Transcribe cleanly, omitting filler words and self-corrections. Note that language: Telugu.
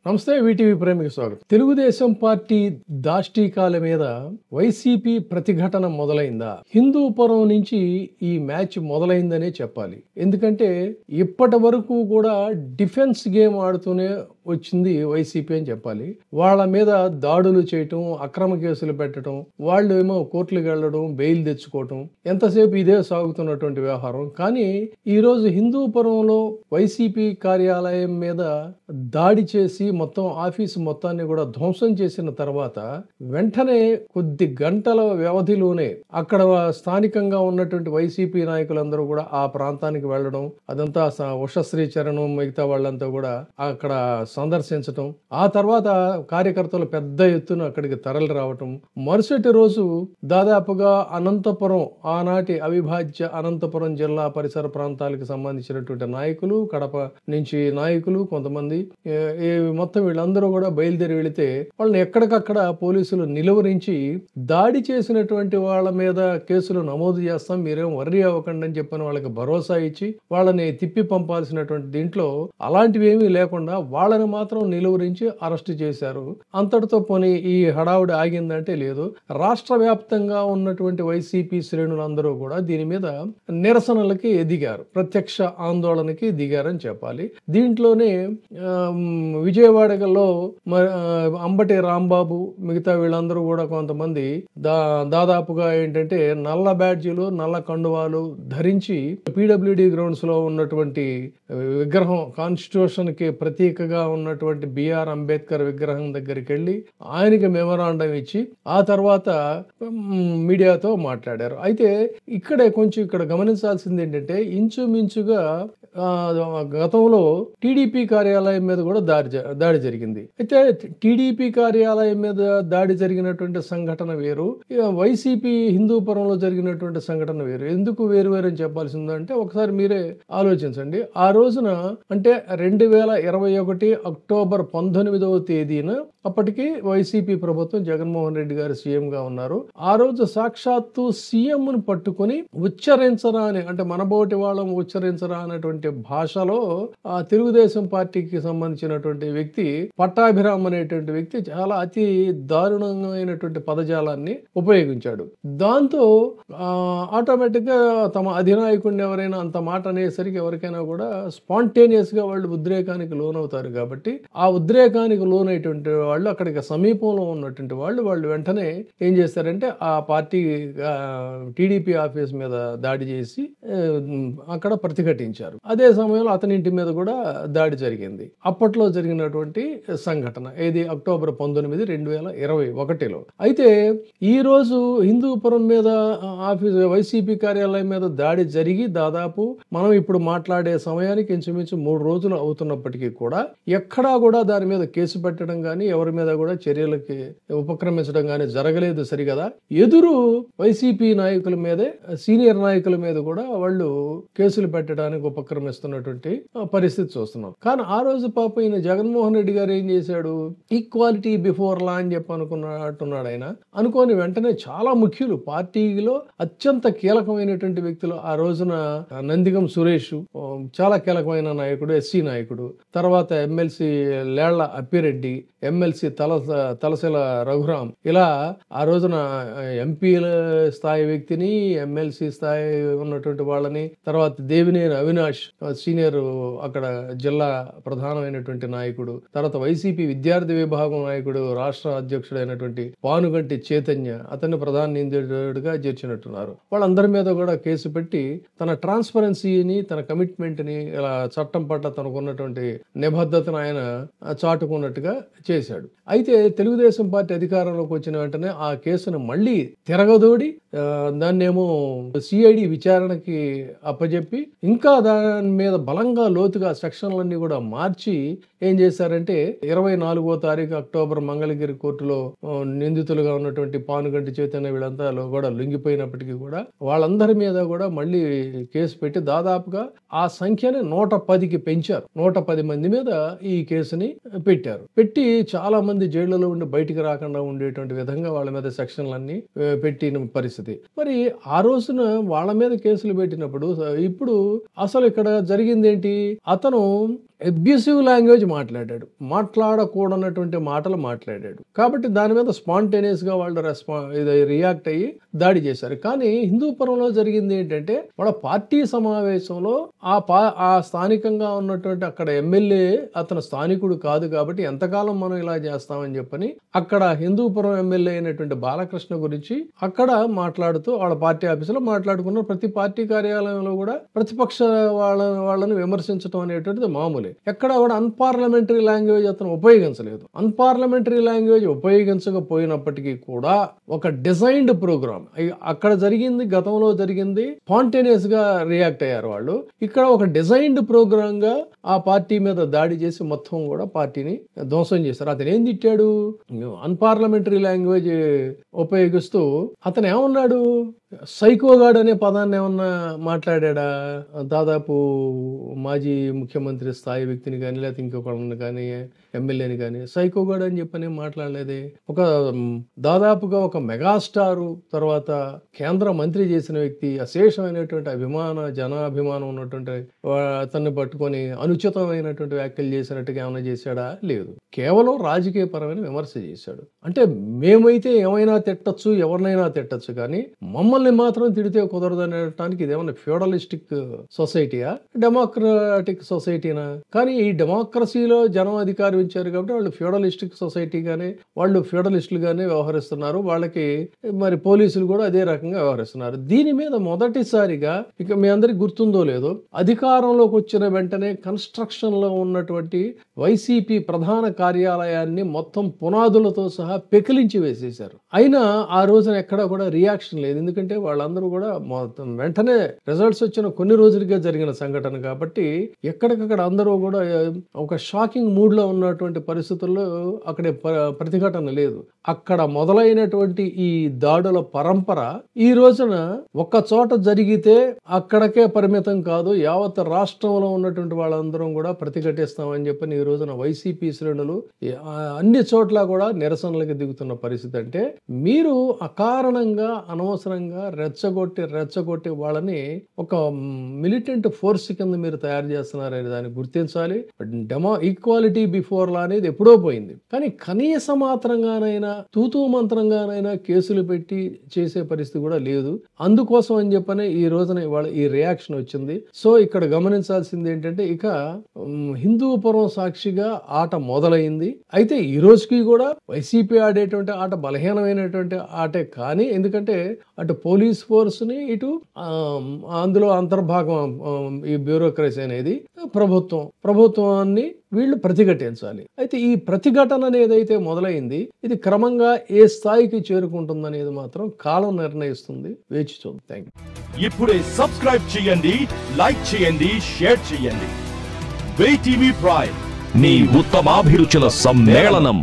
నమస్తే వీటీవీ ప్రేమికి స్వాగతం. తెలుగుదేశం పార్టీ దాష్టీకాల మీద వైసీపీ ప్రతిఘటన మొదలైందా? హిందూపురం నుంచి ఈ మ్యాచ్ మొదలైందనే చెప్పాలి. ఎందుకంటే ఇప్పటి వరకు కూడా డిఫెన్స్ గేమ్ ఆడుతూనే వచ్చింది వైసీపీ అని చెప్పాలి. వాళ్ళ మీద దాడులు చేయటం, అక్రమ కేసులు పెట్టడం, వాళ్ళు ఏమో కోర్టులకు వెళ్ళడం, బెయిల్ తెచ్చుకోవటం, ఎంతసేపు ఇదే సాగుతున్నటువంటి వ్యవహారం. కానీ ఈరోజు హిందూపురంలో వైసీపీ కార్యాలయం మీద దాడి చేసి మొత్తం ఆఫీసు మొత్తాన్ని కూడా ధ్వంసం చేసిన తర్వాత వెంటనే కొద్ది గంటల వ్యవధిలోనే అక్కడ స్థానికంగా ఉన్నటువంటి వైసీపీ నాయకులందరూ కూడా ఆ ప్రాంతానికి వెళ్ళడం, అదంతా ఉషశ్రీ చరణ్ మిగతా వాళ్ళంతా కూడా అక్కడ సందర్శించటం, ఆ తర్వాత కార్యకర్తలు పెద్ద ఎత్తున అక్కడికి తరలి రావటం, మరుసటి రోజు దాదాపుగా అనంతపురం, ఆనాటి అవిభాజ్య అనంతపురం జిల్లా పరిసర ప్రాంతాలకు సంబంధించినటువంటి నాయకులు, కడప నుంచి నాయకులు కొంతమంది, మొత్తం వీళ్ళందరూ కూడా బయలుదేరి వెళితే వాళ్ళని ఎక్కడికక్కడ పోలీసులు నిలువరించి దాడి చేసినటువంటి వాళ్ళ మీద కేసులు నమోదు చేస్తాం, మీరేం వర్రీ అవ్వకండి అని చెప్పని వాళ్ళకి భరోసా ఇచ్చి వాళ్ళని తిప్పి పంపాల్సినటువంటి దీంట్లో అలాంటివి ఏమీ లేకుండా వాళ్ళని మాత్రం నిలువరించి అరెస్ట్ చేశారు. అంతటితో పోనీ ఈ హడావుడి ఆగిందంటే లేదు. రాష్ట్ర వ్యాప్తంగా ఉన్నటువంటి వైసీపీ శ్రేణులందరూ కూడా దీని మీద నిరసనలకి దిగారు, ప్రత్యక్ష ఆందోళనకి దిగారని చెప్పాలి. దీంట్లోనే విజయవాడలో అంబటి రాంబాబు మిగతా వీళ్ళందరూ కూడా కొంతమంది దాదాపుగా ఏంటంటే నల్ల బ్యాడ్జీలు, నల్ల కండువాలు ధరించి పీడబ్ల్యూడి గ్రౌండ్స్ లో ఉన్నటువంటి విగ్రహం, కాన్స్టిట్యూషన్ కి ప్రతీకగా ఉన్నటువంటి బిఆర్ అంబేద్కర్ విగ్రహం దగ్గరికి వెళ్ళి ఆయనకి మెమరాండం ఇచ్చి ఆ తర్వాత మీడియాతో మాట్లాడారు. అయితే ఇక్కడ గమనించాల్సింది ఏంటంటే ఇంచుమించుగా గతంలో టీడీపీ కార్యాలయం మీద కూడా దాడి జరిగింది. అయితే టీడీపీ కార్యాలయం మీద దాడి జరిగినటువంటి సంఘటన వేరు, వైసీపీ హిందూపురంలో జరిగినటువంటి సంఘటన వేరు. ఎందుకు వేరు అని చెప్పాల్సిందంటే ఒకసారి మీరే ఆలోచించండి. ఆ రోజున అంటే 2021 అక్టోబర్ 19వ తేదీన అప్పటికి వైసీపీ ప్రభుత్వం, జగన్మోహన్ రెడ్డి గారు సీఎం గా ఉన్నారు. ఆ రోజు సాక్షాత్తు సీఎం ను పట్టుకుని ఉచ్చరించరా అని, అంటే మనబోటి వాళ్ళం ఉచ్చరించరా అనేటువంటి భాషలో ఆ తెలుగుదేశం పార్టీకి సంబంధించినటువంటి వ్యక్తి పట్టాభిరామ్ అనేటువంటి వ్యక్తి చాలా అతి దారుణమైనటువంటి పదజాలాన్ని ఉపయోగించాడు. దాంతో ఆటోమేటిక్ గా తమ అధినాయకుడిని ఎవరైనా అంత మాట అనేసరికి ఎవరికైనా కూడా స్పాంటేనియస్ గా వాళ్ళు ఉద్రేకానికి లోనవుతారు. కాబట్టి ఆ ఉద్రేకానికి లోనైనటువంటి వాళ్ళు అక్కడికి సమీపంలో ఉన్నటువంటి వాళ్ళు వెంటనే ఏం చేస్తారంటే ఆ పార్టీ టీడీపీ ఆఫీస్ మీద దాడి చేసి అక్కడ ప్రతిఘటించారు. అదే సమయంలో అతని ఇంటి మీద కూడా దాడి జరిగింది. అప్పట్లో జరిగినటువంటి సంఘటన ఏది అక్టోబర్ 19, 2021లో. అయితే ఈ రోజు హిందూపురం మీద వైసీపీ కార్యాలయం మీద దాడి జరిగి దాదాపు మనం ఇప్పుడు మాట్లాడే సమయానికి ఇంచుమించు 3 రోజులు అవుతున్నప్పటికీ కూడా ఎక్కడా కూడా దాని మీద కేసు పెట్టడం కానీ, ఎవరి మీద కూడా చర్యలకి ఉపక్రమించడం కానీ జరగలేదు. సరిగదా ఎదురు వైసీపీ నాయకుల మీదే, సీనియర్ నాయకుల మీద కూడా వాళ్ళు కేసులు పెట్టడానికి ఉపక్రమిస్తున్నటువంటి పరిస్థితి చూస్తున్నాం. కానీ ఆ రోజు పాప ఈయన జగన్మోహన్ రెడ్డి గారు ఏం చేశాడు, ఈక్వాలిటీ బిఫోర్ లా అని చెప్పి అనుకున్నాడు. ఆయన అనుకోని వెంటనే చాలా ముఖ్యులు, పార్టీలో అత్యంత కీలకమైనటువంటి వ్యక్తులు ఆ రోజున నందిగం సురేష్ చాలా కీలకమైన నాయకుడు, ఎస్సీ నాయకుడు, తర్వాత ఎమ్మెల్సీ లేళ్ల అప్పిరెడ్డి, ఎమ్మెల్సీ తలసిల రఘురాం, ఇలా ఆ రోజున ఎంపీల స్థాయి వ్యక్తిని, ఎమ్మెల్సీ స్థాయి ఉన్నటువంటి వాళ్ళని, తర్వాత దేవినేని అవినాష్ సీనియర్ అక్కడ జిల్లా ప్రధానమైనటువంటి నాయకుడు, తర్వాత వైసీపీ విద్యార్థి విభాగం నాయకుడు, రాష్ట్ర అధ్యక్షుడైనటువంటి పానుగంటి చైతన్య, అతన్ని ప్రధాన నిందితుడిగా చేర్చినట్టున్నారు. వాళ్ళందరి మీద కూడా కేసు పెట్టి తన ట్రాన్స్పరెన్సీని, తన కమిట్మెంట్ ని, ఇలా చట్టం పట్ల తనకున్నటువంటి నిబద్ధతను ఆయన చాటుకున్నట్టుగా చేశాడు. అయితే తెలుగుదేశం పార్టీ అధికారంలోకి వచ్చిన వెంటనే ఆ కేసును మళ్ళీ తిరగదోడి దాన్నేమో సిఐడి విచారణకి అప్పచెప్పి ఇంకా దాని మీద బలంగా లోతుగా సెక్షన్లన్నీ కూడా మార్చి ఏం చేశారంటే 24వ తారీఖు అక్టోబర్ మంగళగిరి కోర్టులో నిందితులుగా ఉన్నటువంటి పానుగంటి చైతన్య వీళ్ళంతా కూడా లొంగిపోయినప్పటికీ కూడా వాళ్ళందరి మీద కూడా మళ్ళీ కేసు పెట్టి దాదాపుగా ఆ సంఖ్యని 110కి పెంచారు. 110 మంది మీద ఈ కేసుని పెట్టారు. పెట్టి చాలా మంది జైళ్లలో ఉండి బయటికి రాకుండా ఉండేటువంటి విధంగా వాళ్ళ మీద సెక్షన్లన్నీ పెట్టిన పరిస్థితి. మరి ఆ రోజున వాళ్ళ మీద కేసులు పెట్టినప్పుడు ఇప్పుడు అసలు ఇక్కడ జరిగింది ఏంటి, అతను అబ్యూసివ్ లాంగ్వేజ్ మాట్లాడాడు, మాట్లాడకూడనటువంటి మాటలు మాట్లాడాడు. కాబట్టి దాని మీద స్పాంటేనియస్ గా వాళ్ళు రియాక్ట్ అయ్యి దాడి చేశారు. కానీ హిందూపురంలో జరిగింది ఏంటంటే వాళ్ళ పార్టీ సమావేశంలో ఆ స్థానికంగా ఉన్నటువంటి అక్కడ ఎమ్మెల్యే అతను స్థానికుడు కాదు కాబట్టి ఎంతకాలం మనం ఇలా చేస్తామని చెప్పని అక్కడ హిందూపురం ఎమ్మెల్యే అయినటువంటి బాలకృష్ణ గురించి అక్కడ మాట్లాడుతూ వాళ్ళ పార్టీ ఆఫీసులో మాట్లాడుకున్న ప్రతి పార్టీ కార్యాలయంలో కూడా ప్రతిపక్ష వాళ్ళని విమర్శించడం అనేటువంటిది మామూలే. ఎక్కడ కూడా అన్పార్లమెంటరీ లాంగ్వేజ్ అతను ఉపయోగించలేదు. అన్పార్లమెంటరీ లాంగ్వేజ్ ఉపయోగించకపోయినప్పటికీ కూడా ఒక డిజైన్డ్ ప్రోగ్రామ్ అక్కడ జరిగింది, గతంలో జరిగింది, స్పాంటేనియస్ గా రియాక్ట్ అయ్యారు వాళ్ళు. ఇక్కడ ఒక డిజైన్డ్ ప్రోగ్రామ్ గా ఆ పార్టీ మీద దాడి చేసి మొత్తం కూడా పార్టీని ధ్వంసం చేశారు. అతను ఏం తిట్టాడు? అన్పార్లమెంటరీ లాంగ్వేజ్ ఉపయోగిస్తూ అతను ఏమన్నాడు? సైకోగాడ్ అనే పదాన్ని ఏమన్నా మాట్లాడా? దాదాపు మాజీ ముఖ్యమంత్రి స్థాయి వ్యక్తిని కానీ లేకపోతే ఇంకొకళ్ళని కానీ ఎమ్మెల్యేని కానీ సైకోగాడ్ అని చెప్పని మాట్లాడలేదే. దాదాపుగా ఒక మెగాస్టారు తర్వాత కేంద్ర మంత్రి చేసిన వ్యక్తి, అశేషమైనటువంటి జనాభిమానం ఉన్నటువంటి అతన్ని పట్టుకొని అనుచితమైనటువంటి వ్యాఖ్యలు చేసినట్టుగా ఏమైనా చేశాడా? లేదు. కేవలం రాజకీయ పరమైన విమర్శ చేశాడు. అంటే మేమైతే ఏమైనా తిట్టచ్చు, ఎవరినైనా తిట్టచ్చు, కానీ మమ్మల్ని మాత్రం తిడితే కుదరదు అనడానికి ఇదేమన్నా ఫ్యూడలిస్టిక్ సొసైటీయా, డెమోక్రాటిక్ సొసైటీనా? కానీ ఈ డెమోక్రసీలో జనం అధికారం ఇచ్చారు కాబట్టి వాళ్ళు ఫ్యూడలిస్టిక్ సొసైటీగానే, వాళ్ళు ఫ్యూడలిస్టులుగానే వ్యవహరిస్తున్నారు. వాళ్ళకి మరి పోలీసులు కూడా అదే రకంగా వ్యవహరిస్తున్నారు. దీని మీద మొదటిసారిగా ఇక మీ అందరికి గుర్తుందో లేదో, అధికారంలోకి వచ్చిన వెంటనే కన్స్ట్రక్షన్ లో ఉన్నటువంటి వైసీపీ ప్రధాన కార్యాలయాన్ని మొత్తం పునాదులతో సహా పెకిలించి వేసేశారు. అయినా ఆ రోజున ఎక్కడా కూడా రియాక్షన్ లేదు. ఎందుకంటే వాళ్ళందరూ కూడా వెంటనే రిజల్ట్స్ వచ్చిన కొన్ని రోజులుగా జరిగిన సంఘటన కాబట్టి ఎక్కడికక్కడ అందరూ కూడా ఒక షాకింగ్ మూడ్ లో ఉన్నటువంటి పరిస్థితుల్లో అక్కడ ప్రతిఘటన లేదు. అక్కడ మొదలైనటువంటి ఈ దాడుల పరంపర ఈ రోజున ఒక్క చోట జరిగితే అక్కడికే పరిమితం కాదు, యావత్ రాష్ట్రంలో ఉన్నటువంటి వాళ్ళందరం కూడా ప్రతిఘటిస్తామని చెప్పని ఈ రోజున వైసీపీ శ్రేణులు అన్ని చోట్ల కూడా నిరసనలకు దిగుతున్న పరిస్థితి. అంటే మీరు అకారణంగా అనవసరంగా రెచ్చగొట్టి వాళ్ళని ఒక మిలిటెంట్ ఫోర్స్ కింద మీరు తయారు చేస్తున్నారనే దాన్ని గుర్తించాలి. ఈక్వాలిటీ బిఫోర్ లా అనేది ఎప్పుడో పోయింది. కానీ కనీస మాత్రంగానైనా తూతూ మంత్రంగానైనా కేసులు పెట్టి చేసే పరిస్థితి కూడా లేదు. అందుకోసం అని చెప్పనే ఈ రోజున ఇవాళ ఈ రియాక్షన్ వచ్చింది. సో ఇక్కడ గమనించాల్సింది ఏంటంటే ఇక హిందూపురం సాక్షిగా ఆట మొదలైంది. అయితే ఈ రోజుకి కూడా వైసీపీ ఆడేటువంటి ఆట బలహీనమైనటువంటి ఆటే. కానీ ఎందుకంటే అటు పోలీస్ ఫోర్స్ ని ఇటు అందులో అంతర్భాగం ఈ బ్యూరోక్రసీ అనేది ప్రభుత్వాన్ని వీళ్ళు ప్రతిఘటించాలి. అయితే ఈ ప్రతిఘటన అనేది మొదలైంది, ఇది క్రమంగా ఏ స్థాయికి చేరుకుంటుందనేది మాత్రం కాలం నిర్ణయిస్తుంది. వేచి చూద్దాం. Thank you. ఇప్పుడే సబ్స్క్రైబ్ చేయండి, లైక్ చేయండి, షేర్ చేయండి. WEIGH TV ప్రైమ్, మీ ఉత్తమాభిరుచుల సమ్మేళనం.